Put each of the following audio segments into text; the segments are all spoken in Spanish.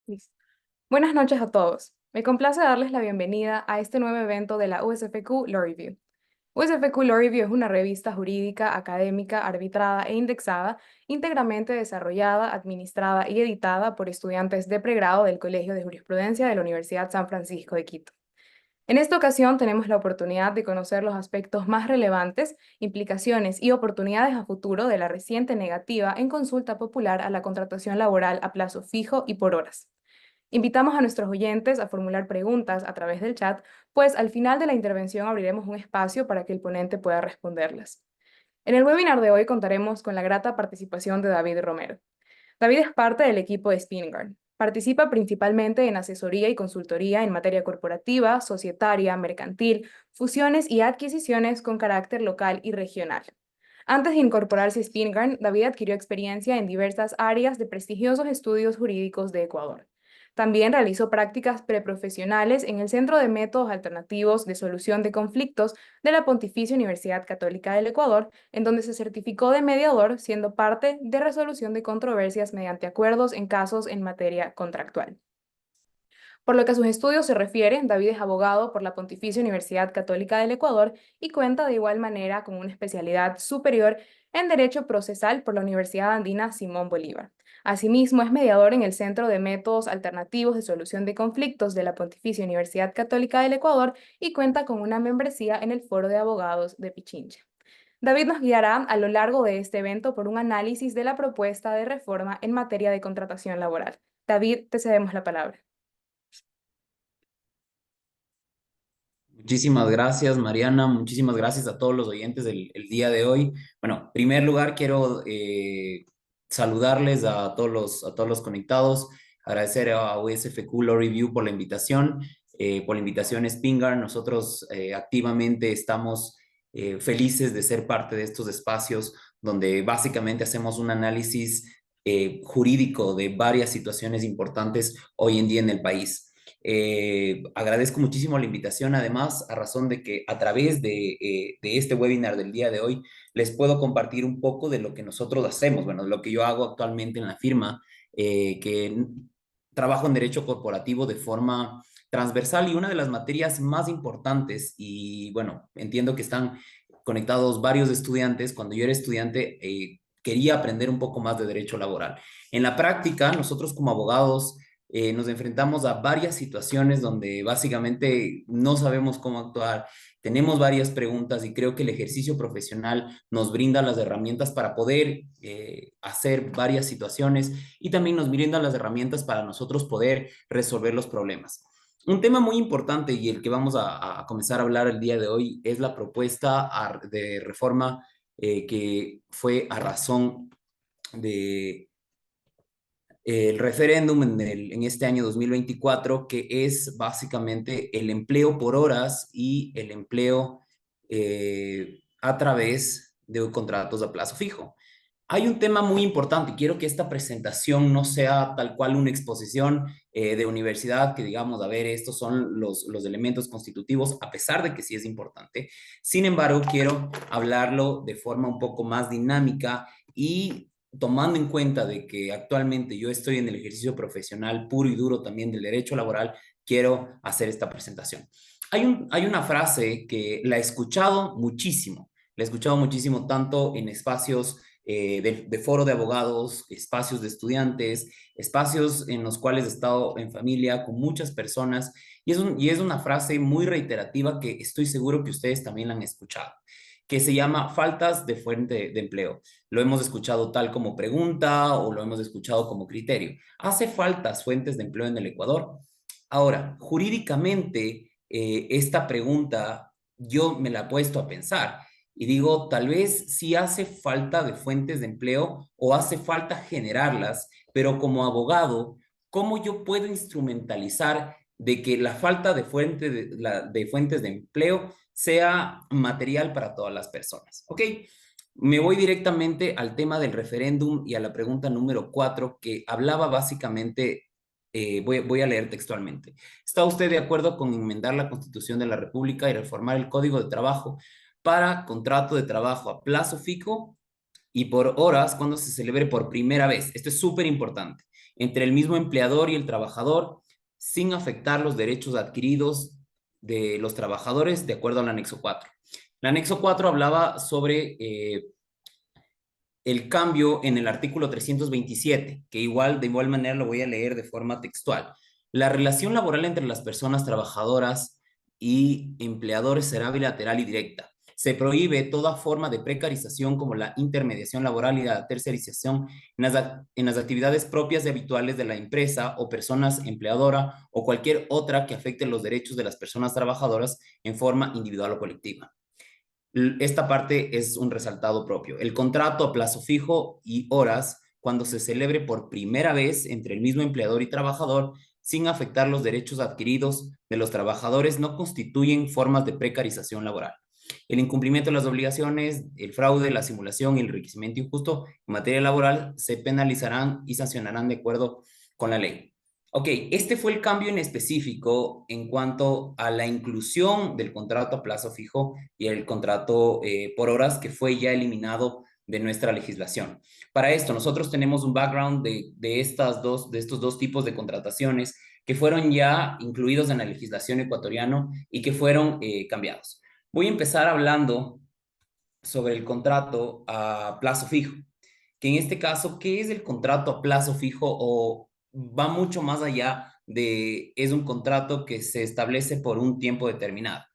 Listo. Buenas noches a todos. Me complace darles la bienvenida a este nuevo evento de la USFQ Law Review. USFQ Law Review es una revista jurídica, académica, arbitrada e indexada, íntegramente desarrollada, administrada y editada por estudiantes de pregrado del Colegio de Jurisprudencia de la Universidad San Francisco de Quito. En esta ocasión tenemos la oportunidad de conocer los aspectos más relevantes, implicaciones y oportunidades a futuro de la reciente negativa en consulta popular a la contratación laboral a plazo fijo y por horas. Invitamos a nuestros oyentes a formular preguntas a través del chat, pues al final de la intervención abriremos un espacio para que el ponente pueda responderlas. En el webinar de hoy contaremos con la grata participación de David Romero. David es parte del equipo de SpinGuard. Participa principalmente en asesoría y consultoría en materia corporativa, societaria, mercantil, fusiones y adquisiciones con carácter local y regional. Antes de incorporarse a SpinGuard, David adquirió experiencia en diversas áreas de prestigiosos estudios jurídicos de Ecuador. También realizó prácticas preprofesionales en el Centro de Métodos Alternativos de Solución de Conflictos de la Pontificia Universidad Católica del Ecuador, en donde se certificó de mediador, siendo parte de resolución de controversias mediante acuerdos en casos en materia contractual. Por lo que a sus estudios se refiere, David es abogado por la Pontificia Universidad Católica del Ecuador y cuenta de igual manera con una especialidad superior en Derecho Procesal por la Universidad Andina Simón Bolívar. Asimismo, es mediador en el Centro de Métodos Alternativos de Solución de Conflictos de la Pontificia Universidad Católica del Ecuador y cuenta con una membresía en el Foro de Abogados de Pichincha. David nos guiará a lo largo de este evento por un análisis de la propuesta de reforma en materia de contratación laboral. David, te cedemos la palabra. Muchísimas gracias, Mariana. Muchísimas gracias a todos los oyentes del día de hoy. Bueno, en primer lugar, quiero saludarles a todos los conectados, agradecer a USFQ Law Review por la invitación Spingar. Nosotros activamente estamos felices de ser parte de estos espacios donde básicamente hacemos un análisis jurídico de varias situaciones importantes hoy en día en el país. Agradezco muchísimo la invitación, además, a razón de que a través de este webinar del día de hoy les puedo compartir un poco de lo que nosotros hacemos, bueno, de lo que yo hago actualmente en la firma, que trabajo en derecho corporativo de forma transversal y una de las materias más importantes, y bueno, entiendo que están conectados varios estudiantes. Cuando yo era estudiante, quería aprender un poco más de derecho laboral. En la práctica, nosotros como abogados nos enfrentamos a varias situaciones donde básicamente no sabemos cómo actuar, tenemos varias preguntas y creo que el ejercicio profesional nos brinda las herramientas para poder hacer varias situaciones y también nos brinda las herramientas para nosotros poder resolver los problemas. Un tema muy importante y el que vamos a comenzar a hablar el día de hoy es la propuesta de reforma que fue a razón de el referéndum en este año 2024, que es básicamente el empleo por horas y el empleo a través de contratos a plazo fijo. Hay un tema muy importante y quiero que esta presentación no sea tal cual una exposición de universidad, que digamos, a ver, estos son los elementos constitutivos, a pesar de que sí es importante. Sin embargo, quiero hablarlo de forma un poco más dinámica y tomando en cuenta de que actualmente yo estoy en el ejercicio profesional puro y duro también del derecho laboral, quiero hacer esta presentación. Hay una frase que la he escuchado muchísimo tanto en espacios de foro de abogados, espacios de estudiantes, espacios en los cuales he estado en familia con muchas personas y es una frase muy reiterativa que estoy seguro que ustedes también la han escuchado, que se llama faltas de fuente de empleo. Lo hemos escuchado tal como pregunta o lo hemos escuchado como criterio. ¿Hace faltas fuentes de empleo en el Ecuador? Ahora, jurídicamente, esta pregunta yo me la he puesto a pensar y digo, tal vez sí hace falta de fuentes de empleo o hace falta generarlas, pero como abogado, ¿cómo yo puedo instrumentalizar de que la falta de fuentes de empleo sea material para todas las personas? ¿Ok? Me voy directamente al tema del referéndum y a la pregunta número 4 que hablaba básicamente, voy a leer textualmente. ¿Está usted de acuerdo con enmendar la Constitución de la República y reformar el Código de Trabajo para contrato de trabajo a plazo fijo y por horas cuando se celebre por primera vez? Esto es súper importante. entre el mismo empleador y el trabajador sin afectar los derechos adquiridos de los trabajadores de acuerdo al anexo 4. El anexo 4 hablaba sobre el cambio en el artículo 327, que de igual manera lo voy a leer de forma textual. La relación laboral entre las personas trabajadoras y empleadores será bilateral y directa. Se prohíbe toda forma de precarización como la intermediación laboral y la tercerización en las actividades propias y habituales de la empresa o personas empleadora o cualquier otra que afecte los derechos de las personas trabajadoras en forma individual o colectiva. Esta parte es un resaltado propio. El contrato a plazo fijo y horas cuando se celebre por primera vez entre el mismo empleador y trabajador sin afectar los derechos adquiridos de los trabajadores no constituyen formas de precarización laboral. El incumplimiento de las obligaciones, el fraude, la simulación y el enriquecimiento injusto en materia laboral se penalizarán y sancionarán de acuerdo con la ley. Ok, este fue el cambio en específico en cuanto a la inclusión del contrato a plazo fijo y el contrato por horas que fue ya eliminado de nuestra legislación. Para esto, nosotros tenemos un background de estos dos tipos de contrataciones que fueron ya incluidos en la legislación ecuatoriana y que fueron cambiados. Voy a empezar hablando sobre el contrato a plazo fijo, que en este caso, ¿qué es el contrato a plazo fijo o va mucho más allá de, es un contrato que se establece por un tiempo determinado?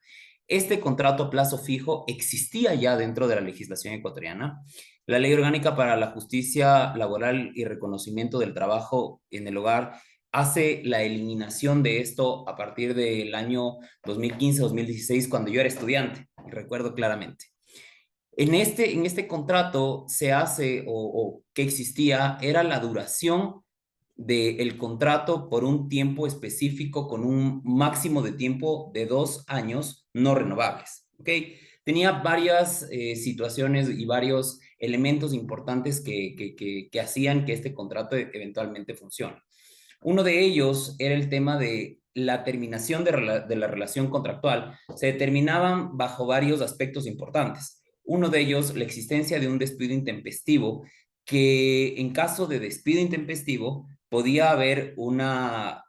Este contrato a plazo fijo existía ya dentro de la legislación ecuatoriana. La Ley Orgánica para la Justicia Laboral y Reconocimiento del Trabajo en el Hogar hace la eliminación de esto a partir del año 2015-2016, cuando yo era estudiante, recuerdo claramente. En este contrato se hace o que existía era la duración del contrato por un tiempo específico con un máximo de tiempo de 2 años no renovables. ¿Ok? Tenía varias situaciones y varios elementos importantes que hacían que este contrato eventualmente funcione. Uno de ellos era el tema de la terminación de la relación contractual. Se determinaban bajo varios aspectos importantes. Uno de ellos, la existencia de un despido intempestivo, que en caso de despido intempestivo podía haber una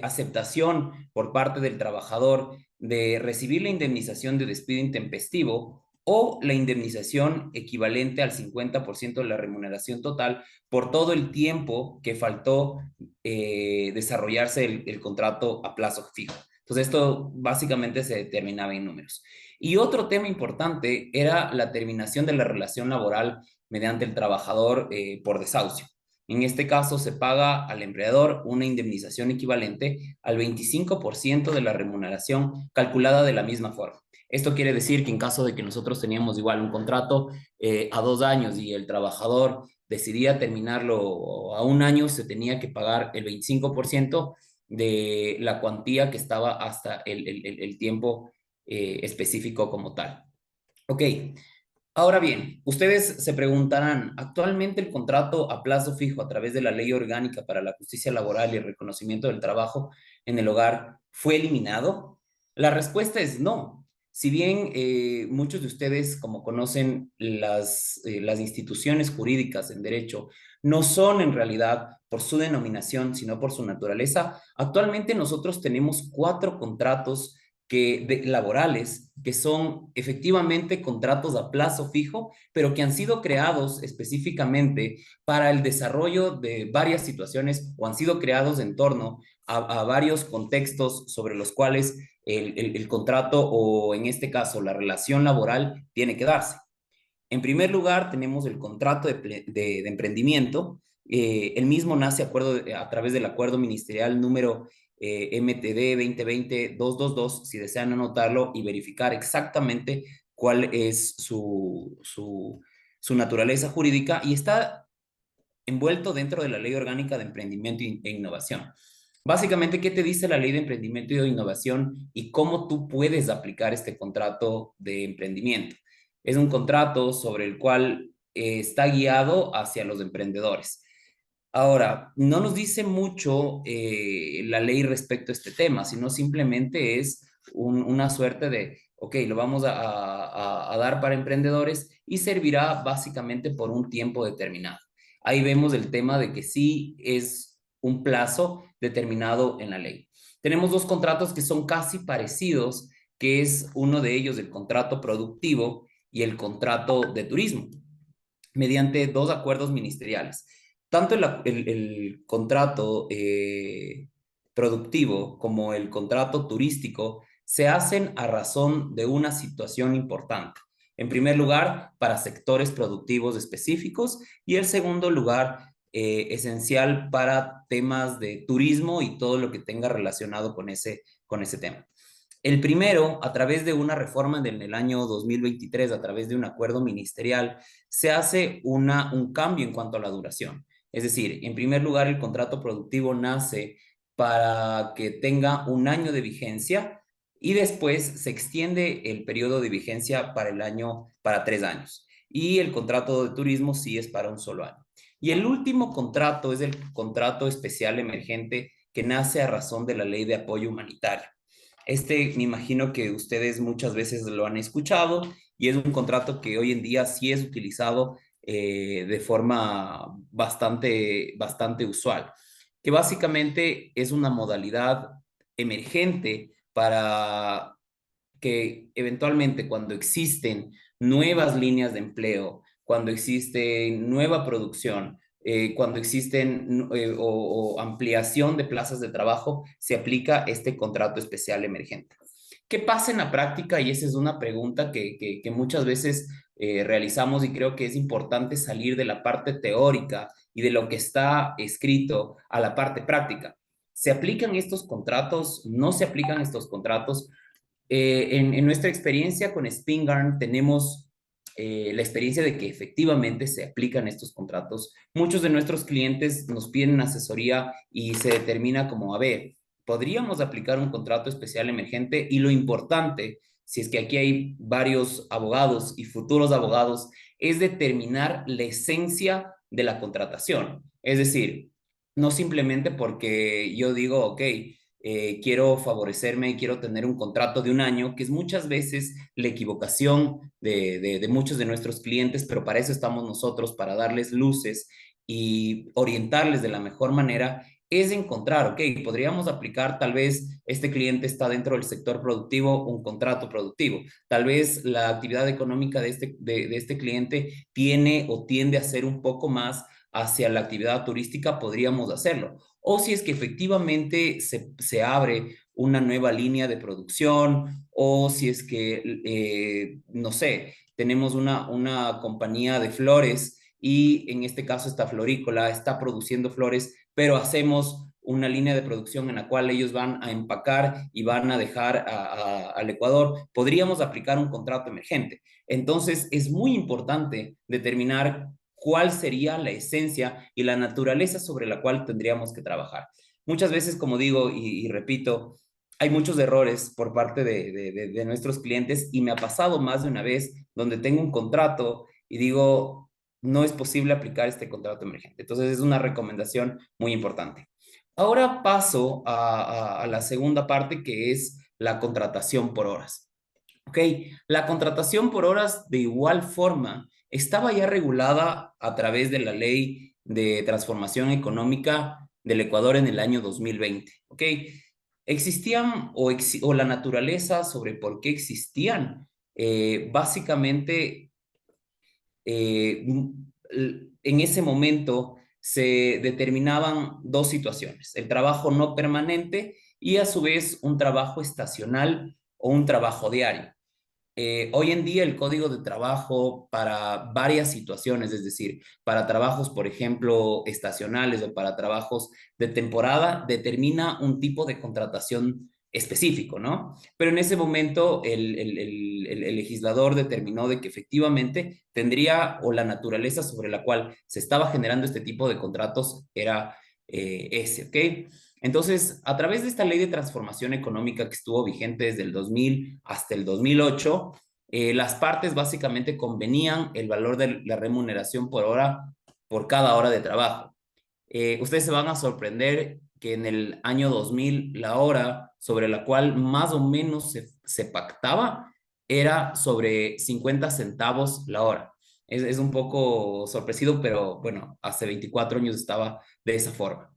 aceptación por parte del trabajador de recibir la indemnización de despido intempestivo o la indemnización equivalente al 50% de la remuneración total por todo el tiempo que faltó desarrollarse el contrato a plazo fijo. Entonces, esto básicamente se determinaba en números. Y otro tema importante era la terminación de la relación laboral mediante el trabajador por desahucio. En este caso, se paga al empleador una indemnización equivalente al 25% de la remuneración calculada de la misma forma. Esto quiere decir que en caso de que nosotros teníamos igual un contrato a 2 años y el trabajador decidía terminarlo a un año, se tenía que pagar el 25% de la cuantía que estaba hasta el tiempo específico como tal. Ok, ahora bien, ustedes se preguntarán, ¿actualmente el contrato a plazo fijo a través de la Ley Orgánica para la Justicia Laboral y el Reconocimiento del Trabajo en el Hogar fue eliminado? La respuesta es no. Si bien muchos de ustedes, como conocen las instituciones jurídicas en derecho, no son en realidad por su denominación, sino por su naturaleza, actualmente nosotros tenemos 4 contratos laborales, que son efectivamente contratos a plazo fijo, pero que han sido creados específicamente para el desarrollo de varias situaciones o han sido creados en torno a varios contextos sobre los cuales el contrato o en este caso la relación laboral tiene que darse. En primer lugar, tenemos el contrato de emprendimiento. El mismo nace a través del acuerdo ministerial número MTD 2020-222, si desean anotarlo y verificar exactamente cuál es su naturaleza jurídica, y está envuelto dentro de la Ley Orgánica de Emprendimiento e Innovación. Básicamente, ¿qué te dice la Ley de Emprendimiento e Innovación y cómo tú puedes aplicar este contrato de emprendimiento? Es un contrato sobre el cual está guiado hacia los emprendedores. Ahora, no nos dice mucho la ley respecto a este tema, sino simplemente es una suerte de, ok, lo vamos a dar para emprendedores y servirá básicamente por un tiempo determinado. ahí vemos el tema de que sí es un plazo determinado en la ley. Tenemos dos contratos que son casi parecidos, que es uno de ellos el contrato productivo y el contrato de turismo, mediante dos acuerdos ministeriales. Tanto el contrato productivo como el contrato turístico se hacen a razón de una situación importante. En primer lugar, para sectores productivos específicos y en segundo lugar, esencial para temas de turismo y todo lo que tenga relacionado con ese tema. El primero, a través de una reforma en el año 2023, a través de un acuerdo ministerial, se hace un cambio en cuanto a la duración. Es decir, en primer lugar, el contrato productivo nace para que tenga un año de vigencia y después se extiende el periodo de vigencia para el año, para 3 años. Y el contrato de turismo sí es para un solo año. Y el último contrato es el contrato especial emergente que nace a razón de la ley de apoyo humanitario. Este me imagino que ustedes muchas veces lo han escuchado y es un contrato que hoy en día sí es utilizado de forma bastante usual, que básicamente es una modalidad emergente para que eventualmente cuando existen nuevas líneas de empleo, cuando existe nueva producción, cuando existen o ampliación de plazas de trabajo, se aplica este contrato especial emergente. ¿Qué pasa en la práctica? Y esa es una pregunta que muchas veces realizamos y creo que es importante salir de la parte teórica y de lo que está escrito a la parte práctica. ¿Se aplican estos contratos? ¿No se aplican estos contratos? En nuestra experiencia con Spingarn tenemos la experiencia de que efectivamente se aplican estos contratos. Muchos de nuestros clientes nos piden asesoría y se determina como, a ver, podríamos aplicar un contrato especial emergente y lo importante, si es que aquí hay varios abogados y futuros abogados, es determinar la esencia de la contratación. Es decir, no simplemente porque yo digo, ok, quiero favorecerme, quiero tener un contrato de un año, que es muchas veces la equivocación de muchos de nuestros clientes, pero para eso estamos nosotros, para darles luces y orientarles de la mejor manera, es encontrar, ok, podríamos aplicar, tal vez este cliente está dentro del sector productivo, un contrato productivo, tal vez la actividad económica de este cliente tiene o tiende a ser un poco más hacia la actividad turística, podríamos hacerlo o si es que efectivamente se abre una nueva línea de producción, o si es que, no sé, tenemos una compañía de flores y en este caso esta florícola está produciendo flores, pero hacemos una línea de producción en la cual ellos van a empacar y van a dejar al Ecuador, podríamos aplicar un contrato emergente. Entonces, es muy importante determinar cuál sería la esencia y la naturaleza sobre la cual tendríamos que trabajar. Muchas veces, como digo y repito, hay muchos errores por parte de nuestros clientes y me ha pasado más de una vez donde tengo un contrato y digo, no es posible aplicar este contrato emergente. Entonces es una recomendación muy importante. Ahora paso a la segunda parte que es la contratación por horas. Ok, la contratación por horas de igual forma estaba ya regulada a través de la Ley de Transformación Económica del Ecuador en el año 2020. Ok, existían o la naturaleza sobre por qué existían. Básicamente, eh, en ese momento se determinaban dos situaciones, el trabajo no permanente y a su vez un trabajo estacional o un trabajo diario. Hoy en día el código de trabajo para varias situaciones, es decir, para trabajos, por ejemplo, estacionales o para trabajos de temporada, determina un tipo de contratación específico, ¿no? Pero en ese momento el legislador determinó de que efectivamente tendría o la naturaleza sobre la cual se estaba generando este tipo de contratos era ese, ¿ok? Entonces, a través de esta ley de transformación económica que estuvo vigente desde el 2000 hasta el 2008, las partes básicamente convenían el valor de la remuneración por hora por cada hora de trabajo. Ustedes se van a sorprender que en el año 2000 la hora sobre la cual más o menos se pactaba era sobre 50 centavos la hora. Es un poco sorpresivo, pero bueno, hace 24 años estaba de esa forma.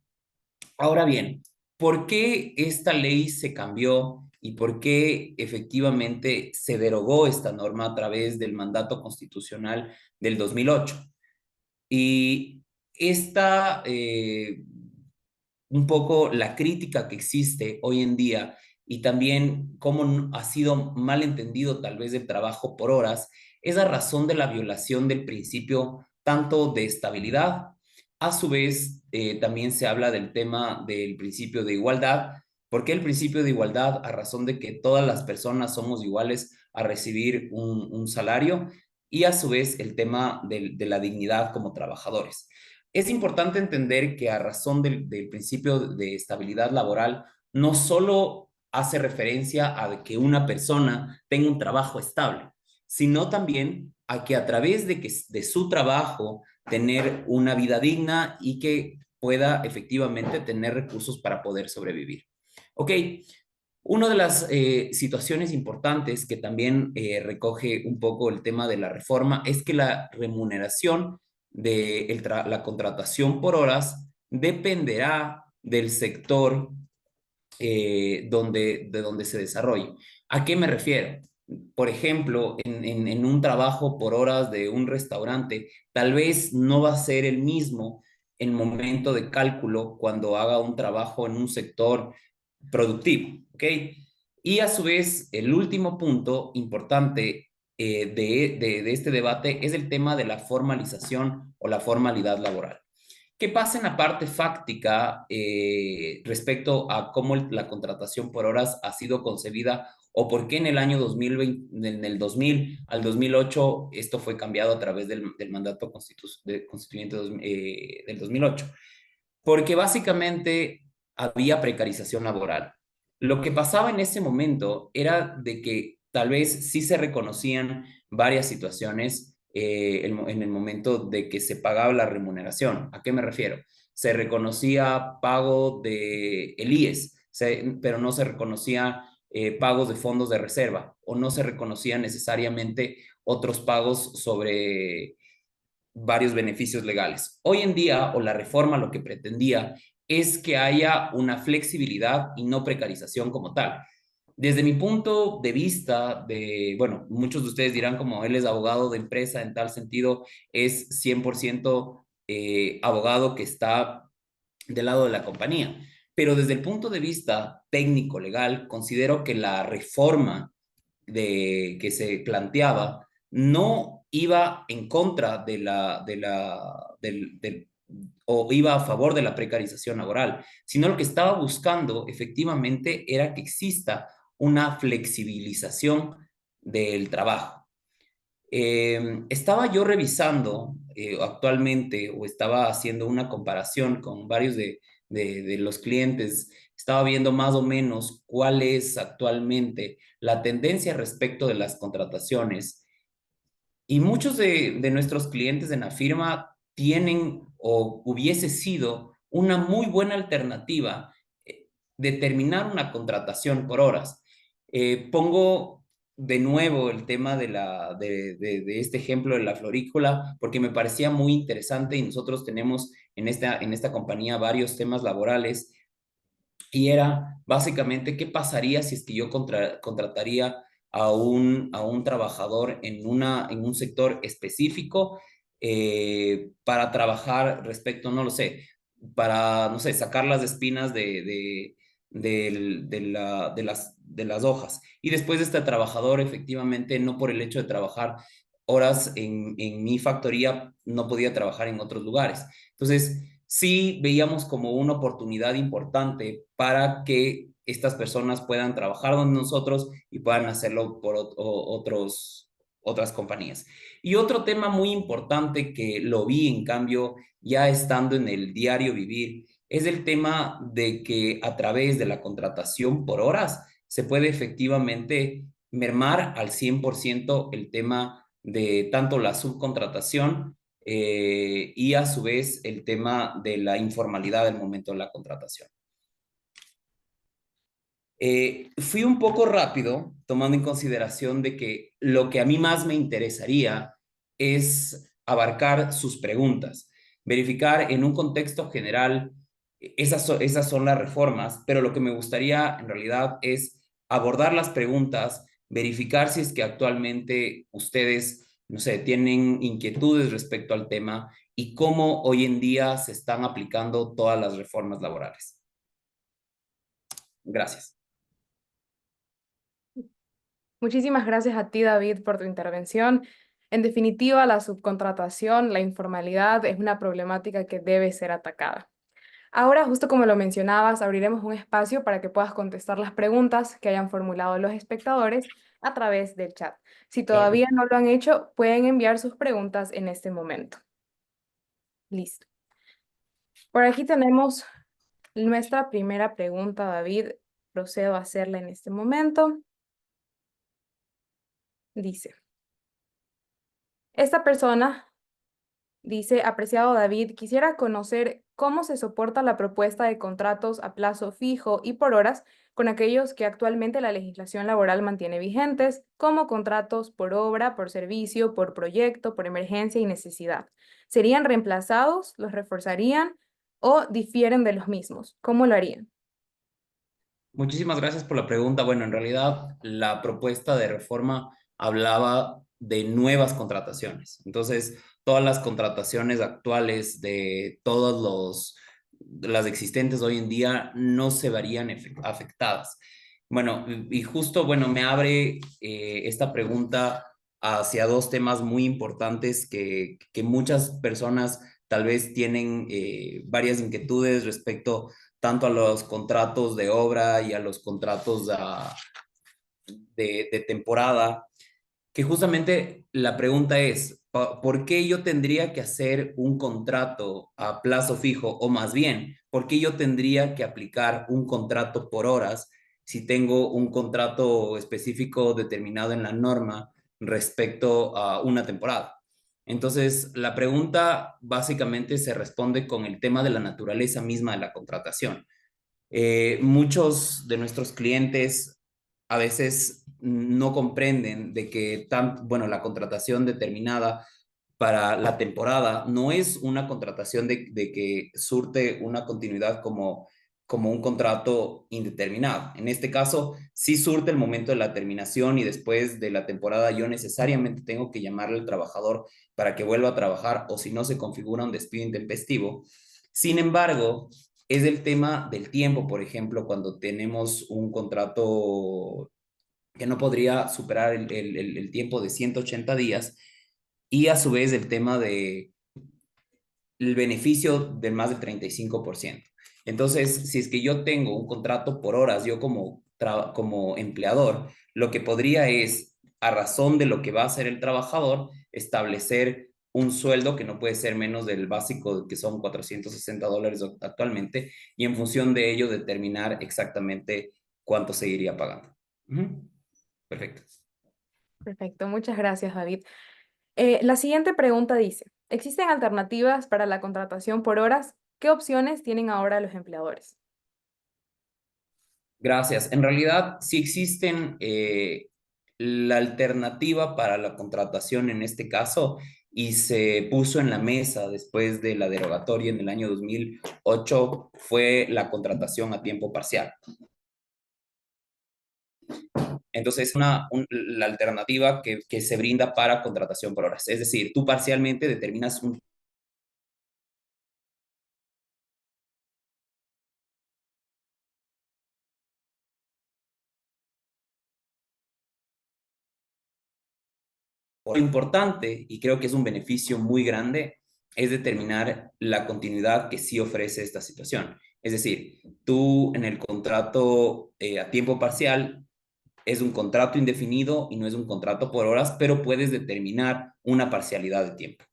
Ahora bien, ¿por qué esta ley se cambió y por qué efectivamente se derogó esta norma a través del mandato constitucional del 2008? Y esta, un poco la crítica que existe hoy en día y también cómo ha sido mal entendido tal vez el trabajo por horas, es a razón de la violación del principio tanto de estabilidad, a su vez también se habla del tema del principio de igualdad. ¿Por qué el principio de igualdad? A razón de que todas las personas somos iguales a recibir un salario y a su vez el tema de la dignidad como trabajadores. Es importante entender que a razón del principio de estabilidad laboral, no solo hace referencia a que una persona tenga un trabajo estable, sino también a que a través de su trabajo tener una vida digna y que pueda efectivamente tener recursos para poder sobrevivir. Ok, una de las situaciones importantes que también recoge un poco el tema de la reforma es que la remuneración de la contratación por horas dependerá del sector de donde se desarrolle. ¿A qué me refiero? Por ejemplo, en un trabajo por horas de un restaurante, tal vez no va a ser el mismo el momento de cálculo cuando haga un trabajo en un sector productivo, ¿ok? Y a su vez, el último punto importante de este debate es el tema de la formalización o la formalidad laboral. ¿Qué pasa en la parte fáctica respecto a cómo la contratación por horas ha sido concebida o por qué en el año 2020, en el 2000 al 2008 esto fue cambiado a través del mandato constituyente del 2008? Porque básicamente había precarización laboral. Lo que pasaba en ese momento era de que tal vez sí se reconocían varias situaciones en el momento de que se pagaba la remuneración. ¿A qué me refiero? Se reconocía pago de el IES, pero no se reconocía pagos de fondos de reserva o no se reconocía necesariamente otros pagos sobre varios beneficios legales. Hoy en día, o la reforma lo que pretendía es que haya una flexibilidad y no precarización como tal. Desde mi punto de vista, bueno, muchos de ustedes dirán como él es abogado de empresa, en tal sentido es 100% abogado que está del lado de la compañía. Pero desde el punto de vista técnico, legal, considero que la reforma que se planteaba no iba en contra o iba a favor de la precarización laboral, sino lo que estaba buscando efectivamente era que exista una flexibilización del trabajo. Estaba yo revisando actualmente o estaba haciendo una comparación con varios de los clientes, estaba viendo más o menos cuál es actualmente la tendencia respecto de las contrataciones y muchos de nuestros clientes en la firma tienen o hubiese sido una muy buena alternativa determinar una contratación por horas. Pongo de nuevo el tema de este ejemplo de la florícola porque me parecía muy interesante y nosotros tenemos en esta compañía varios temas laborales y era básicamente qué pasaría si es que yo contrataría a un trabajador en un sector específico para trabajar respecto, no lo sé, para, no sé, sacar las espinas de las hojas. Y después este trabajador, efectivamente, no por el hecho de trabajar horas en mi factoría, no podía trabajar en otros lugares. Entonces, sí veíamos como una oportunidad importante para que estas personas puedan trabajar donde nosotros y puedan hacerlo por otras compañías. Y otro tema muy importante que lo vi, en cambio, ya estando en el diario vivir, es el tema de que a través de la contratación por horas se puede efectivamente mermar al 100% el tema de tanto la subcontratación y a su vez el tema de la informalidad del momento de la contratación. Fui un poco rápido, tomando en consideración de que lo que a mí más me interesaría es abarcar sus preguntas, verificar en un contexto general, esas son las reformas, pero lo que me gustaría en realidad es abordar las preguntas, verificar si es que actualmente ustedes, no sé, tienen inquietudes respecto al tema y cómo hoy en día se están aplicando todas las reformas laborales. Gracias. Muchísimas gracias a ti, David, por tu intervención. En definitiva, la subcontratación, la informalidad, es una problemática que debe ser atacada. Ahora, justo como lo mencionabas, abriremos un espacio para que puedas contestar las preguntas que hayan formulado los espectadores a través del chat. Si Claro. todavía no lo han hecho, pueden enviar sus preguntas en este momento. Listo. Por aquí tenemos nuestra primera pregunta, David. Procedo a hacerla en este momento. Dice, esta persona dice, apreciado David, quisiera conocer cómo se soporta la propuesta de contratos a plazo fijo y por horas con aquellos que actualmente la legislación laboral mantiene vigentes, como contratos por obra, por servicio, por proyecto, por emergencia y necesidad. ¿Serían reemplazados, los reforzarían o difieren de los mismos? ¿Cómo lo harían? Muchísimas gracias por la pregunta. Bueno, en realidad la propuesta de reforma hablaba de nuevas contrataciones. Entonces, todas las contrataciones actuales de las existentes hoy en día no se verían afectadas. Bueno, y justo, bueno, me abre esta pregunta hacia dos temas muy importantes que muchas personas tal vez tienen varias inquietudes respecto tanto a los contratos de obra y a los contratos de temporada, que justamente la pregunta es, ¿por qué yo tendría que hacer un contrato a plazo fijo? O más bien, ¿por qué yo tendría que aplicar un contrato por horas si tengo un contrato específico determinado en la norma respecto a una temporada? Entonces, la pregunta básicamente se responde con el tema de la naturaleza misma de la contratación. Muchos de nuestros clientes a veces no comprenden de que bueno, la contratación determinada para la temporada no es una contratación de que surte una continuidad como un contrato indeterminado. En este caso, sí surte el momento de la terminación y después de la temporada yo necesariamente tengo que llamarle al trabajador para que vuelva a trabajar o si no se configura un despido intempestivo. Sin embargo, es el tema del tiempo, por ejemplo, cuando tenemos un contrato que no podría superar el tiempo de 180 días y a su vez el tema de el beneficio de más del 35%. Entonces, si es que yo tengo un contrato por horas, yo como empleador, lo que podría es, a razón de lo que va a hacer el trabajador, establecer un sueldo que no puede ser menos del básico, que son $460 actualmente, y en función de ello determinar exactamente cuánto seguiría pagando. Ujú. Perfecto. Perfecto, muchas gracias, David. La siguiente pregunta dice, ¿existen alternativas para la contratación por horas? ¿Qué opciones tienen ahora los empleadores? Gracias. En realidad, sí existen la alternativa para la contratación en este caso y se puso en la mesa después de la derogatoria en el año 2008 fue la contratación a tiempo parcial. Entonces, la alternativa que se brinda para contratación por horas. Es decir, tú parcialmente determinas un lo importante, y creo que es un beneficio muy grande, es determinar la continuidad que sí ofrece esta situación. Es decir, tú en el contrato a tiempo parcial es un contrato indefinido y no es un contrato por horas, pero puedes determinar una parcialidad de tiempo.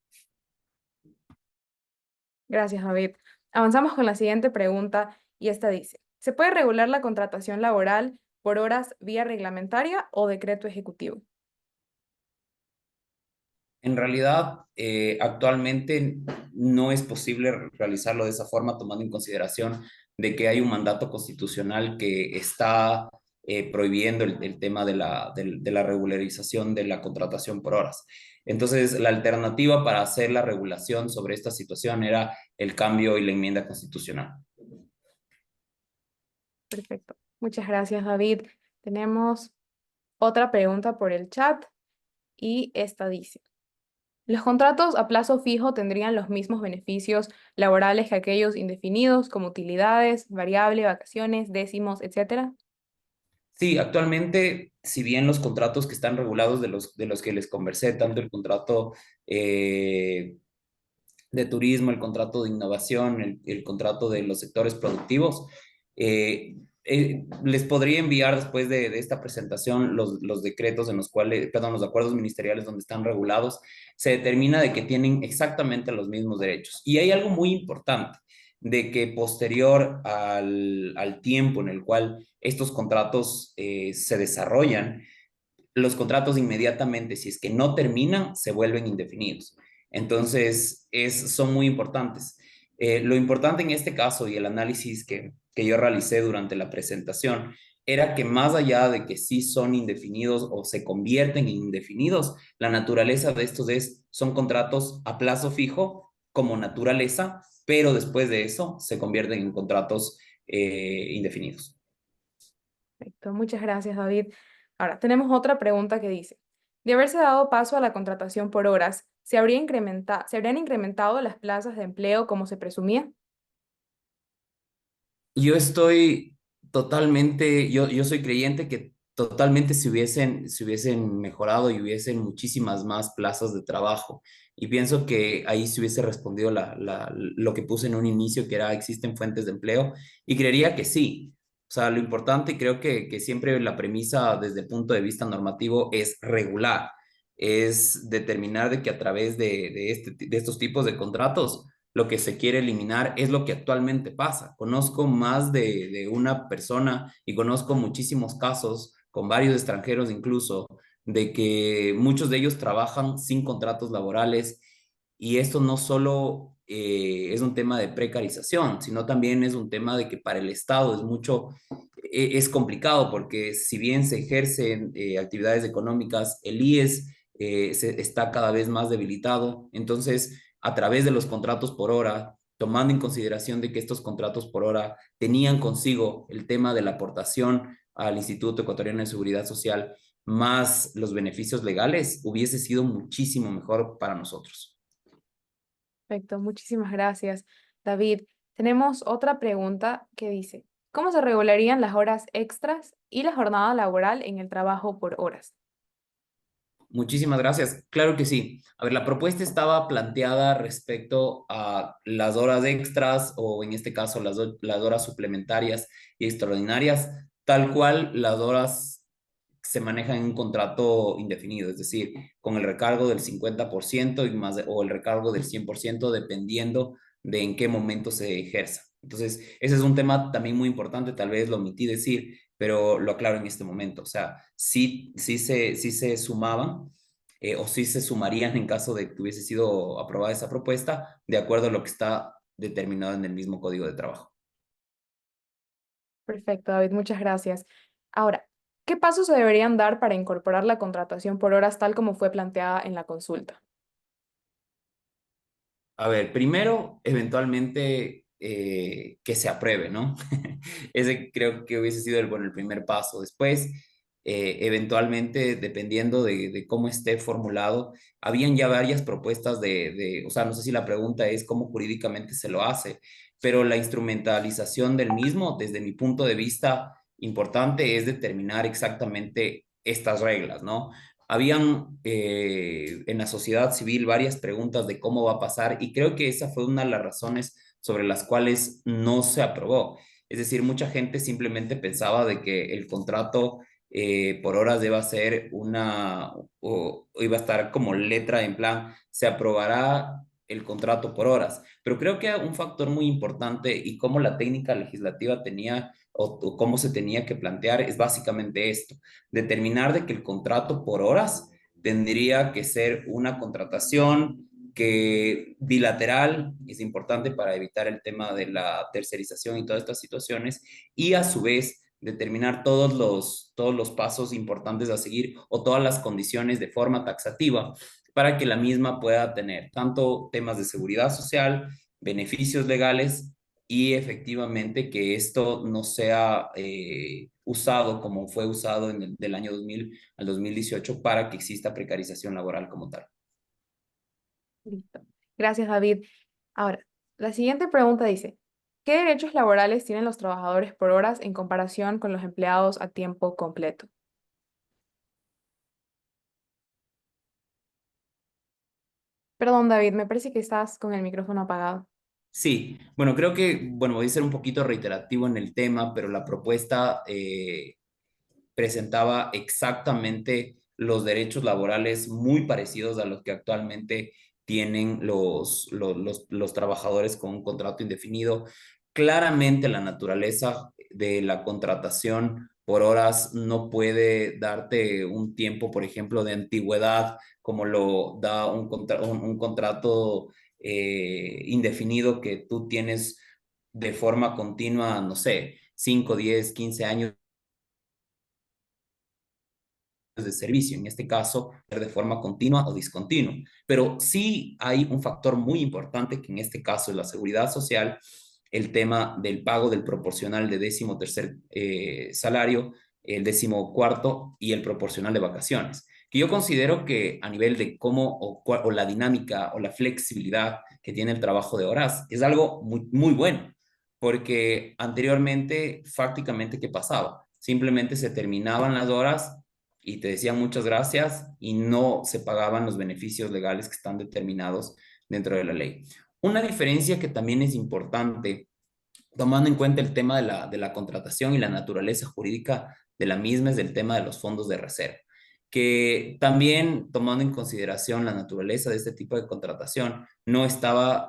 Gracias, David. Avanzamos con la siguiente pregunta y esta dice, ¿se puede regular la contratación laboral por horas vía reglamentaria o decreto ejecutivo? En realidad, actualmente no es posible realizarlo de esa forma, tomando en consideración de que hay un mandato constitucional que está prohibiendo el tema de la regularización de la contratación por horas. Entonces, la alternativa para hacer la regulación sobre esta situación era el cambio y la enmienda constitucional. Perfecto. Muchas gracias, David. Tenemos otra pregunta por el chat y esta dice, ¿los contratos a plazo fijo tendrían los mismos beneficios laborales que aquellos indefinidos, como utilidades, variable, vacaciones, décimos, etcétera? Sí, actualmente, si bien los contratos que están regulados de los que les conversé, tanto el contrato eh, de turismo, el contrato de innovación, el contrato de los sectores productivos. Les podría enviar después de esta presentación los decretos en los cuales, perdón, los acuerdos ministeriales donde están regulados, se determina de que tienen exactamente los mismos derechos. Y hay algo muy importante, de que posterior al tiempo en el cual estos contratos se desarrollan, los contratos inmediatamente, si es que no terminan, se vuelven indefinidos. Entonces, son muy importantes. Lo importante en este caso y el análisis que yo realicé durante la presentación era que más allá de que sí son indefinidos o se convierten en indefinidos, la naturaleza de estos son contratos a plazo fijo como naturaleza, pero después de eso se convierten en contratos indefinidos. Perfecto. Muchas gracias, David. Ahora, tenemos otra pregunta que dice, de haberse dado paso a la contratación por horas, ¿se habrían incrementado las plazas de empleo como se presumía? Yo estoy totalmente, yo soy creyente que totalmente se hubiesen mejorado y hubiesen muchísimas más plazas de trabajo. Y pienso que ahí se hubiese respondido lo que puse en un inicio, que era existen fuentes de empleo, y creería que sí. O sea, lo importante, y creo que siempre la premisa desde el punto de vista normativo es regular, es determinar de que a través de estos tipos de contratos lo que se quiere eliminar es lo que actualmente pasa. Conozco más de una persona y conozco muchísimos casos, con varios extranjeros incluso, de que muchos de ellos trabajan sin contratos laborales y esto no solo es un tema de precarización, sino también es un tema de que para el Estado es complicado porque si bien se ejercen actividades económicas, el IES está cada vez más debilitado. Entonces, a través de los contratos por hora, tomando en consideración de que estos contratos por hora tenían consigo el tema de la aportación al Instituto Ecuatoriano de Seguridad Social, más los beneficios legales, hubiese sido muchísimo mejor para nosotros. Perfecto, muchísimas gracias, David. Tenemos otra pregunta que dice, ¿cómo se regularían las horas extras y la jornada laboral en el trabajo por horas? Muchísimas gracias. Claro que sí. A ver, la propuesta estaba planteada respecto a las horas extras o en este caso las horas suplementarias y extraordinarias, tal cual las horas se manejan en un contrato indefinido, es decir, con el recargo del 50% y más o el recargo del 100% dependiendo de en qué momento se ejerza. Entonces, ese es un tema también muy importante, tal vez lo omití decir, pero lo aclaro en este momento. O sea, sí se sumaban o sí se sumarían en caso de que hubiese sido aprobada esa propuesta, de acuerdo a lo que está determinado en el mismo Código de Trabajo. Perfecto, David, muchas gracias. Ahora, ¿qué pasos se deberían dar para incorporar la contratación por horas tal como fue planteada en la consulta? A ver, primero, eventualmente que se apruebe, ¿no? Ese creo que hubiese sido bueno, el primer paso. Después, eventualmente, dependiendo de cómo esté formulado, habían ya varias propuestas o sea, no sé si la pregunta es cómo jurídicamente se lo hace, pero la instrumentalización del mismo, desde mi punto de vista, importante es determinar exactamente estas reglas, ¿no? Habían en la sociedad civil varias preguntas de cómo va a pasar y creo que esa fue una de las razones sobre las cuales no se aprobó. Es decir, mucha gente simplemente pensaba de que el contrato por horas iba a ser o iba a estar como letra en plan, se aprobará el contrato por horas. Pero creo que un factor muy importante y cómo la técnica legislativa tenía o cómo se tenía que plantear es básicamente esto determinar de que el contrato por horas tendría que ser una contratación que bilateral es importante para evitar el tema de la tercerización y todas estas situaciones y a su vez determinar todos los pasos importantes a seguir o todas las condiciones de forma taxativa para que la misma pueda tener tanto temas de seguridad social, beneficios legales y efectivamente que esto no sea usado como fue usado del año 2000 al 2018 para que exista precarización laboral como tal. Listo. Gracias, David. Ahora, la siguiente pregunta dice, ¿qué derechos laborales tienen los trabajadores por horas en comparación con los empleados a tiempo completo? Perdón, David, me parece que estás con el micrófono apagado. Sí, bueno, creo que, bueno, voy a ser un poquito reiterativo en el tema, pero la propuesta presentaba exactamente los derechos laborales muy parecidos a los que actualmente tienen los trabajadores con un contrato indefinido. Claramente la naturaleza de la contratación por horas no puede darte un tiempo, por ejemplo, de antigüedad como lo da un contrato indefinido que tú tienes de forma continua, no sé, 5, 10, 15 años de servicio, en este caso de forma continua o discontinua. Pero sí hay un factor muy importante que en este caso es la seguridad social, el tema del pago del proporcional de 13º salario, el 14º y el proporcional de vacaciones, que yo considero que a nivel de cómo o la dinámica o la flexibilidad que tiene el trabajo de horas es algo muy bueno, porque anteriormente prácticamente ¿qué pasaba? Simplemente se terminaban las horas y te decían muchas gracias y no se pagaban los beneficios legales que están determinados dentro de la ley. Una diferencia que también es importante, tomando en cuenta el tema de la contratación y la naturaleza jurídica de la misma, es el tema de los fondos de reserva, que también tomando en consideración la naturaleza de este tipo de contratación, no estaba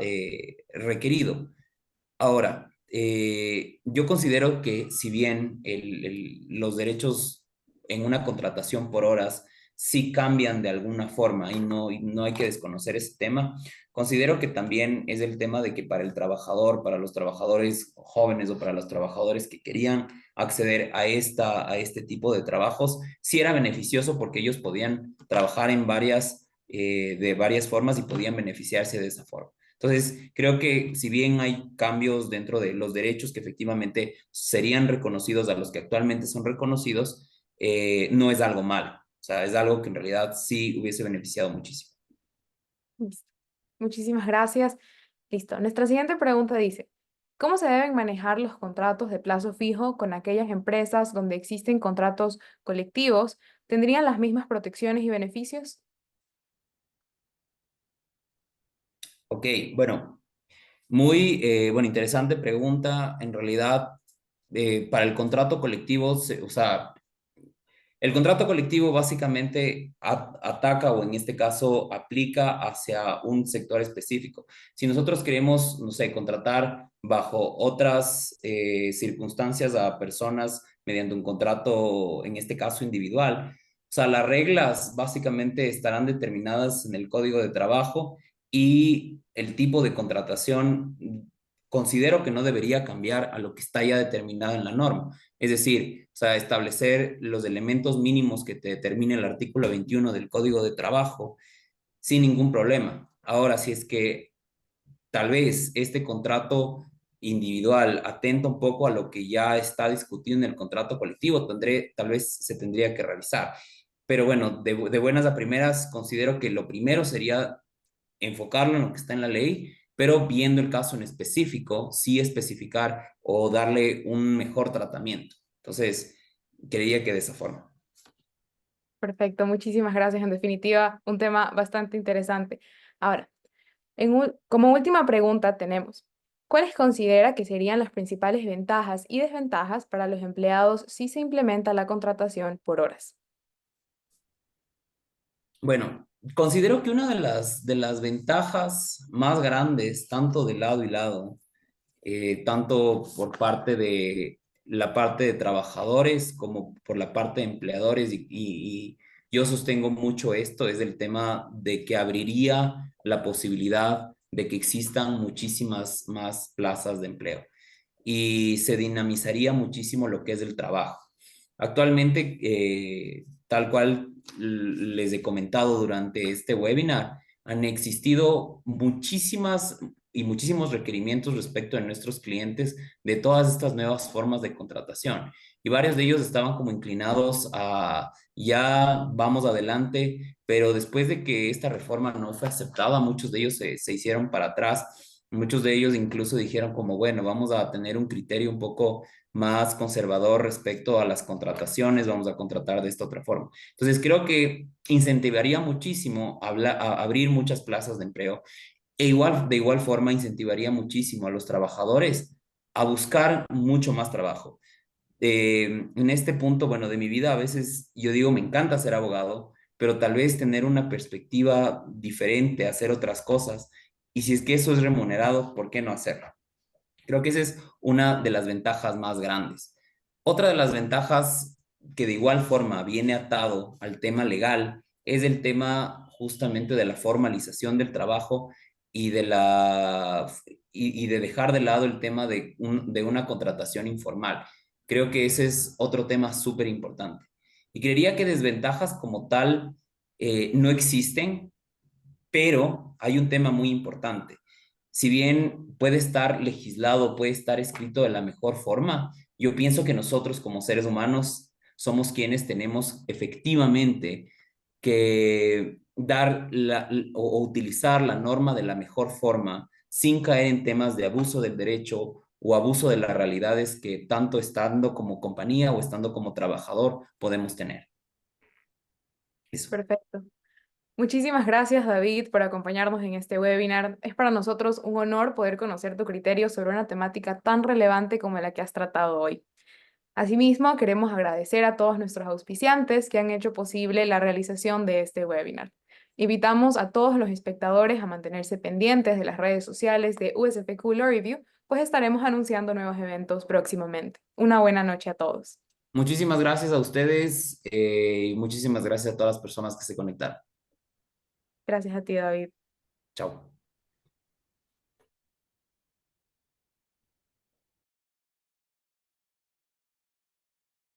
requerido. Ahora, yo considero que si bien los derechos en una contratación por horas sí cambian de alguna forma y no hay que desconocer ese tema, considero que también es el tema de que para el trabajador, para los trabajadores jóvenes o para los trabajadores que querían acceder a este tipo de trabajos, sí era beneficioso porque ellos podían trabajar en de varias formas y podían beneficiarse de esa forma. Entonces, creo que si bien hay cambios dentro de los derechos que efectivamente serían reconocidos a los que actualmente son reconocidos, no es algo malo. O sea, es algo que en realidad sí hubiese beneficiado muchísimo. Listo. Muchísimas gracias. Listo. Nuestra siguiente pregunta dice, ¿cómo se deben manejar los contratos de plazo fijo con aquellas empresas donde existen contratos colectivos? ¿Tendrían las mismas protecciones y beneficios? Ok, bueno, bueno, interesante pregunta. En realidad, para el contrato colectivo, o sea, el contrato colectivo básicamente ataca o en este caso aplica hacia un sector específico. Si nosotros queremos, no sé, contratar bajo otras circunstancias a personas mediante un contrato, en este caso individual, o sea, las reglas básicamente estarán determinadas en el código de trabajo y el tipo de contratación considero que no debería cambiar a lo que está ya determinado en la norma. Es decir, o sea, establecer los elementos mínimos que te determine el artículo 21 del Código de Trabajo sin ningún problema. Ahora, si es que tal vez este contrato individual atenta un poco a lo que ya está discutido en el contrato colectivo, tal vez se tendría que revisar. Pero bueno, de buenas a primeras, considero que lo primero sería enfocarlo en lo que está en la ley, pero viendo el caso en específico, sí especificar o darle un mejor tratamiento. Entonces, creía que de esa forma. Perfecto, muchísimas gracias. En definitiva, un tema bastante interesante. Ahora, como última pregunta tenemos, ¿cuáles considera que serían las principales ventajas y desventajas para los empleados si se implementa la contratación por horas? Bueno, considero que una de las ventajas más grandes, tanto de lado y lado, tanto por parte de la parte de trabajadores como por la parte de empleadores y yo sostengo mucho esto, es el tema de que abriría la posibilidad de que existan muchísimas más plazas de empleo. y se dinamizaría muchísimo lo que es el trabajo. Actualmente, tal cual les he comentado durante este webinar, han existido muchísimas y muchísimos requerimientos respecto de nuestros clientes de todas estas nuevas formas de contratación. Y varios de ellos estaban como inclinados a ya vamos adelante, pero después de que esta reforma no fue aceptada, muchos de ellos se hicieron para atrás. Muchos de ellos incluso dijeron como, bueno, vamos a tener un criterio un poco más conservador respecto a las contrataciones, vamos a contratar de esta otra forma. Entonces, creo que incentivaría muchísimo abrir muchas plazas de empleo de igual forma incentivaría muchísimo a los trabajadores a buscar mucho más trabajo. En este punto, bueno, de mi vida, a veces yo digo, me encanta ser abogado, pero tal vez tener una perspectiva diferente, hacer otras cosas. Y si es que eso es remunerado, ¿por qué no hacerlo? Creo que esa es una de las ventajas más grandes. Otra de las ventajas que de igual forma viene atado al tema legal es el tema justamente de la formalización del trabajo y y de dejar de lado el tema de una contratación informal. Creo que ese es otro tema súper importante. Y creería que desventajas como tal no existen, pero hay un tema muy importante. Si bien puede estar legislado, puede estar escrito de la mejor forma, yo pienso que nosotros como seres humanos somos quienes tenemos efectivamente que o utilizar la norma de la mejor forma sin caer en temas de abuso del derecho o abuso de las realidades que tanto estando como compañía o estando como trabajador podemos tener. Eso. Perfecto. Muchísimas gracias, David, por acompañarnos en este webinar. Es para nosotros un honor poder conocer tu criterio sobre una temática tan relevante como la que has tratado hoy. Asimismo, queremos agradecer a todos nuestros auspiciantes que han hecho posible la realización de este webinar. Invitamos a todos los espectadores a mantenerse pendientes de las redes sociales de USFQ Law Review, pues estaremos anunciando nuevos eventos próximamente. Una buena noche a todos. Muchísimas gracias a ustedes y muchísimas gracias a todas las personas que se conectaron. Gracias a ti, David. Chao.